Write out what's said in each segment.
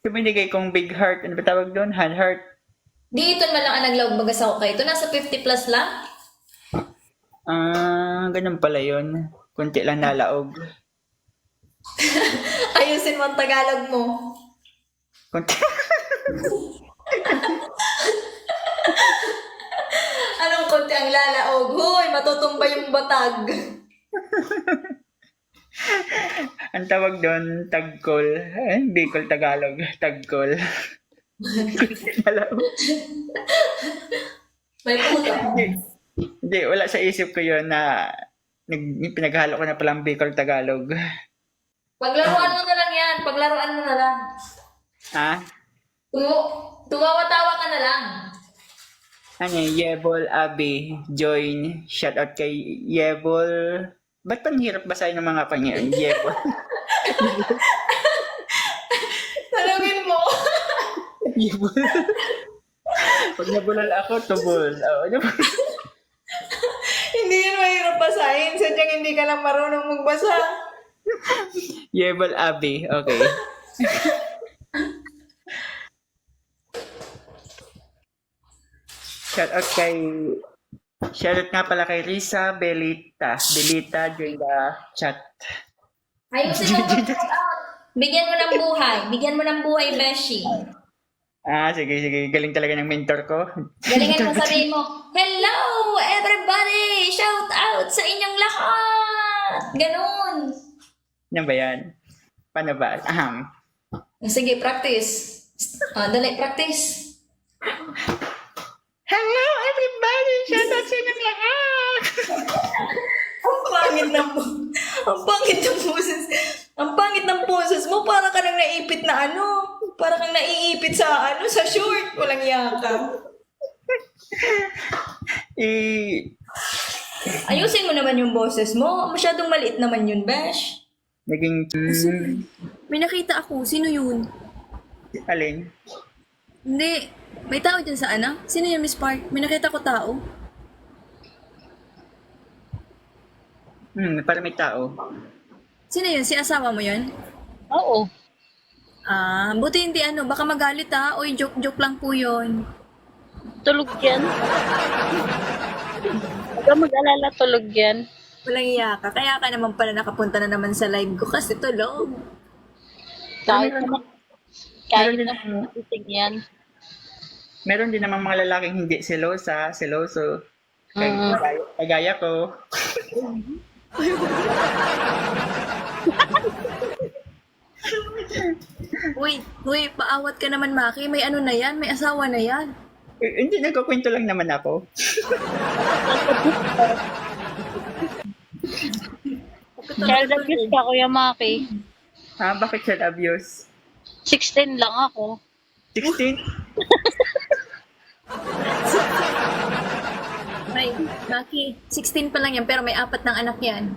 Tuminigay kong big heart. Ano ba tawag doon? Hand heart. Di ito man lang ang naglaog bagas ako kayo. Ito nasa 50 plus lang. Ganun pala yun. Kunti lang nalaog. Ayusin mo ang Tagalog mo. Kunti. Anong konti ang lalaog? Hoy, matutumba yung batag. Ang tawag doon, tagkol. Bicol Tagalog. Tagkol. Kunti nalaog. May puto. Hindi, wala sa isip ko yun na pinaghalo ko na palang Bicol Tagalog. Paglaruan mo na lang yan. Paglaruan mo na lang. Ha? Tumawa-tawa ka na lang. Ano yun? Yebol, Abi, join. Shoutout kay Yebol. Ba't pang hirap basahin ng mga pangyayari? Yebol. Tanungin mo. Yebol. Pag nabulal ako, tubol. Hindi yun mahirap basahin. Sadyang hindi ka lang marunong magbasa. Yebol, Abi. Okay. Shoutout nga pala kay Risa Belita. Belita, join the chat. Ayusin mo mag-out. Bigyan mo ng buhay. Bigyan mo ng buhay, Beshi. Sige. Galing talaga ng mentor ko. Galingan mo sabihin mo, hello everybody! Shout out sa inyong lahat! Ganun. Yan ba yan? Paano ba? Sige, practice. Dali, practice. Hello everybody! Shoutout sa inyong lahat! Ang pangit ng boses. Ang pangit ng boses mo. Para ka nang naipit na ano. Para kang naiipit sa sa short. Walang yaka. Ayusin mo naman yung boses mo. Masyadong maliit naman yun, Besh. Naging... May nakita ako. Sino yun? Alin? Hindi. May tao dyan sa ano? Sino yun, Miss Park? May nakita ko tao. Para may tao. Sino yun? Si asawa mo yun? Oo. Buti hindi ano. Baka magalit ha. Uy, joke lang po yun. Tulog yan. Huwag ka mag-alala, tulog yan. Walang iya ka. Kaya ka naman pala nakapunta na naman sa live ko kasi tulog. Kahit Meron din naman titig yan. Meron din namang mga lalaking hindi seloso. Kagaya ko. Uy, paawat ka naman, Maki. May ano na yan? May asawa na yan. Hindi, nagkukwento lang naman ako. Child abuse ka, Kuya Maki. Bakit child abuse? 16 lang ako. 16? May, Maki, 16 pa lang yan pero may 4 ng anak yan.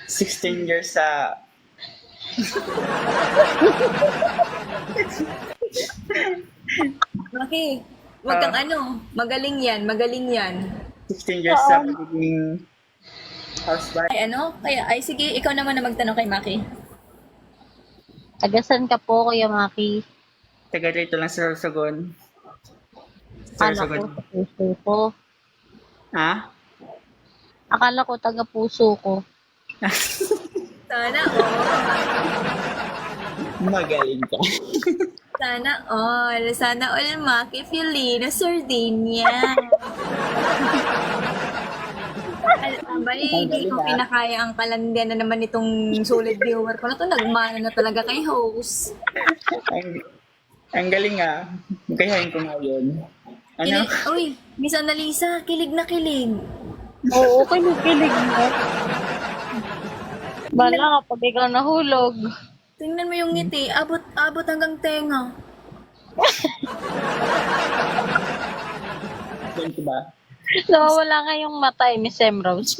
16 years sa... Maki, wag kang magaling yan. 16 years sa pagiging housewife. Ay sige, ikaw naman na magtanong kay Maki. Tagasan ka po, Kuya Maki. Taga rito lang sa Sorsogon. Akala ko sa puso ko. Ha? Akala ko taga puso ko. Sana all. Magaling ka. Sana all, Maki Filino Sardinia. Hindi ko pinakaya ang kalandian na naman itong solid viewer ko na to. Nagmana na talaga kay host. Ang galing Gayahin ko nga yun. Ano? Uy, Miss Annalisa, kilig na kilig. Oo, kilig mo. Bala kapag ikaw nahulog. Tingnan mo yung ngiti, abot hanggang tenga. Ganito ba? Nawawala kayong mata Miss Emrose.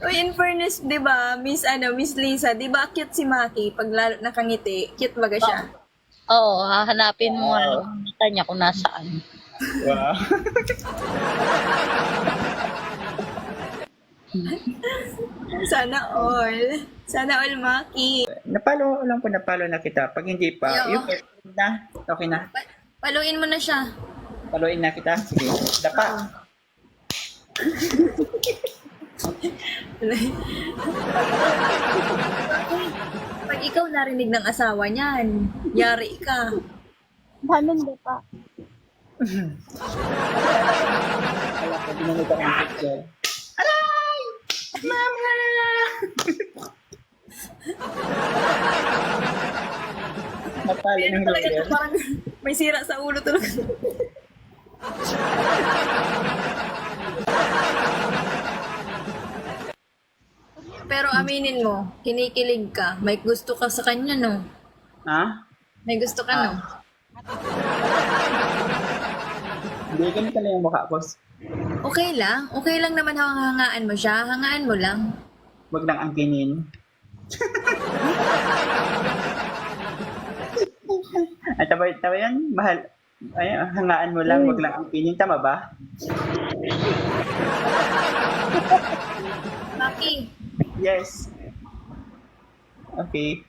Uy, in fairness, di ba, Miss Lisa, di ba cute si Maki pag lalo nakangiti? Cute baga siya. Oo, hahanapin mo nga yung mata niya kung nasaan. Wow. Sana all. Sana all, Maki. Alam ko napalo na kita. Pag hindi pa, Yo. na. Okay na. Paluin mo na siya. Paluin na kita. Sige. Dapa. Pag ikaw narinig ng asawa niyan, yari ka. Ganun ba pa? Wala ko, ginamit ako ng picture. Aray! Mama! Napalo ng Talaga lawyer. parang may sira sa ulo talaga. Pero aminin mo, kinikilig ka. May gusto ka sa kanya, no? Ha? May gusto ka, no? Hindi, ganito lang yung mukha ko. Okay lang. Okay lang naman hangaan mo siya. Hangaan mo lang. Huwag lang angkinin. At tama yan, mahal. Ay, hangaan mo lang, huwag lang angkinin. Tama ba? Maki, Yes. Okay.